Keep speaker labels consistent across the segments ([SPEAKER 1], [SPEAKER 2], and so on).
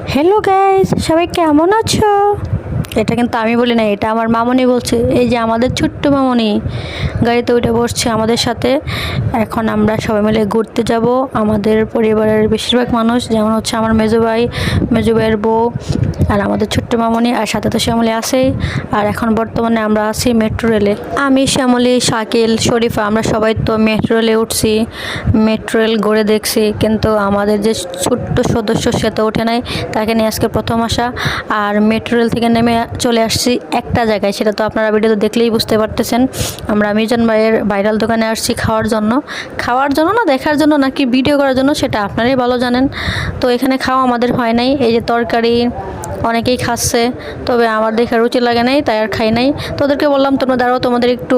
[SPEAKER 1] Hello guys, সবাই কেমন আছো? এটা কিন্তু আমি বলি না, এটা আমার মামনি বলছে। এই যে আমাদের ছোট্ট মামনি গাড়িতে উঠে বসছে আমাদের সাথে। এখন আমরা সবাই মিলে ঘুরতে যাব। আমাদের পরিবারের বেশিরভাগ মানুষ, যেমন হচ্ছে আমার মেজো ভাইয়ের বউ আর আমাদের ছোট্ট মামনি, আর সাথে তো শ্যামলী আছেই। আর এখন বর্তমানে আমরা আছি মেট্রো রেলে। আমি, শ্যামলী, শাকিল, শরীফা, আমরা সবাই তো মেট্রো রেলে উঠছি, মেট্রো রেল ঘুরে দেখছি। কিন্তু আমাদের যে ছোট্ট সদস্য সে তো ওঠে নাই, তাকে নিয়ে আজকে প্রথম আসা। আর মেট্রো রেল থেকে নেমে চলে আসছি একটা জায়গায়, সেটা তো আপনারা ভিডিওতে দেখলেই বুঝতে পারতেছেন। আমরা মিজান ভাইয়ের ভাইরাল দোকানে আসছি খাওয়ার জন্য না দেখার জন্য নাকি ভিডিও করার জন্য, সেটা আপনারাই ভালো জানেন। তো এখানে খাওয়া আমাদের হয় নাই। এই যে তরকারি অনেকেই খাচ্ছে, তবে আমার দেখে রুচি লাগে নাই, তাই আর খাই নাই। তো ওদেরকে বললাম তোমরা দাঁড়াও, তোমাদের একটু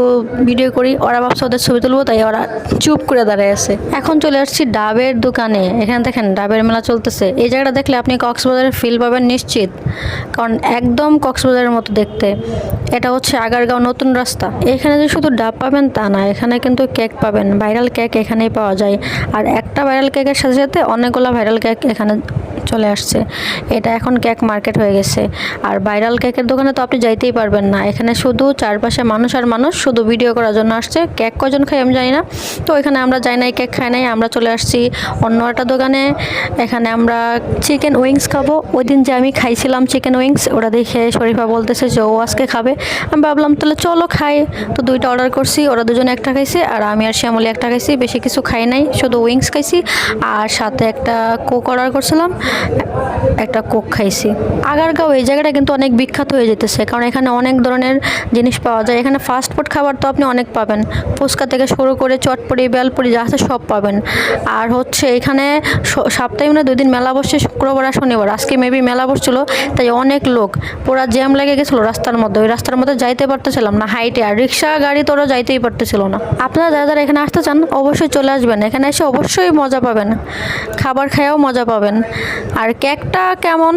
[SPEAKER 1] ভিডিও করি। ওরা ভাবছে ওদের ছবি তুলবো, তাই ওরা চুপ করে দাঁড়িয়ে আছে। এখন চলে আসছি ডাবের দোকানে। এখানে দেখেন ডাবের মেলা চলতেছে। এই জায়গাটা দেখলে আপনি কক্সবাজারের ফিল পাবেন নিশ্চিত, কারণ একদম কক্সবাজারের মতো দেখতে। এটা হচ্ছে আগারগাঁও নতুন রাস্তা। এখানে যে শুধু ডাব পাবেন তা না, এখানে কিন্তু কেক পাবেন। ভাইরাল কেক এখানেই পাওয়া যায়। আর একটা ভাইরাল কেকের সাথে সাথে অনেকগুলো ভাইরাল কেক এখানে চলে আসছে। এটা এখন কেক মার্কেট হয়ে গেছে। আর ভাইরাল কেকের দোকানে তো আপনি যাইতেই পারবেন না। এখানে শুধু চারপাশে মানুষ আর মানুষ, শুধু ভিডিও করার জন্য আসছে। কেক কজন খাই আমি জানি না, তো এখানে আমরা যাই নাই, কেক খাই নাই। আমরা চলে আসছি অন্য একটা দোকানে। এখানে আমরা চিকেন উইংস খাবো। ওই দিন যে আমি খাইছিলাম চিকেন উইংস, ওটা দেখে শরীফা বলতেছে যে ও আজকে খাবে। আমি ভাবলাম তাহলে চলো খাই। তো দুইটা অর্ডার করছি, ওরা দুজনে একটা খাইছে আর আমি আর শ্যামলী একটা খাইছি। বেশি কিছু খাই নাই, শুধু উইংস খাইছি আর সাথে একটা কোক অর্ডার করছিলাম, একটা কোক খাইছি। আগারগাঁও এই জায়গাটা কিন্তু অনেক বিখ্যাত হয়ে যেতেছে, কারণ এখানে অনেক ধরনের জিনিস পাওয়া যায়। এখানে ফাস্টফুড খাবার তো আপনি অনেক পাবেন, ফুচকা থেকে শুরু করে চটপটি, বেলপুরি যা আছে সব পাবেন। আর হচ্ছে এখানে সপ্তাহে মানে 2 দিন মেলা বসে, শুক্রবার আর শনিবার। আজকে মেবি মেলা বসছিল, তাই অনেক লোক, পুরা জ্যাম লেগে গেছিলো রাস্তার মধ্যে। ওই রাস্তার মধ্যে যাইতে পারতেছিলাম না হাইটে, আর রিক্সা গাড়ি তো ওরা যাইতেই পারতেছিল না। আপনারা যারা এখানে আসতে চান অবশ্যই চলে আসবেন। এখানে এসে অবশ্যই মজা পাবেন, খাবার খেয়েও মজা পাবেন। আর কেকটা কেমন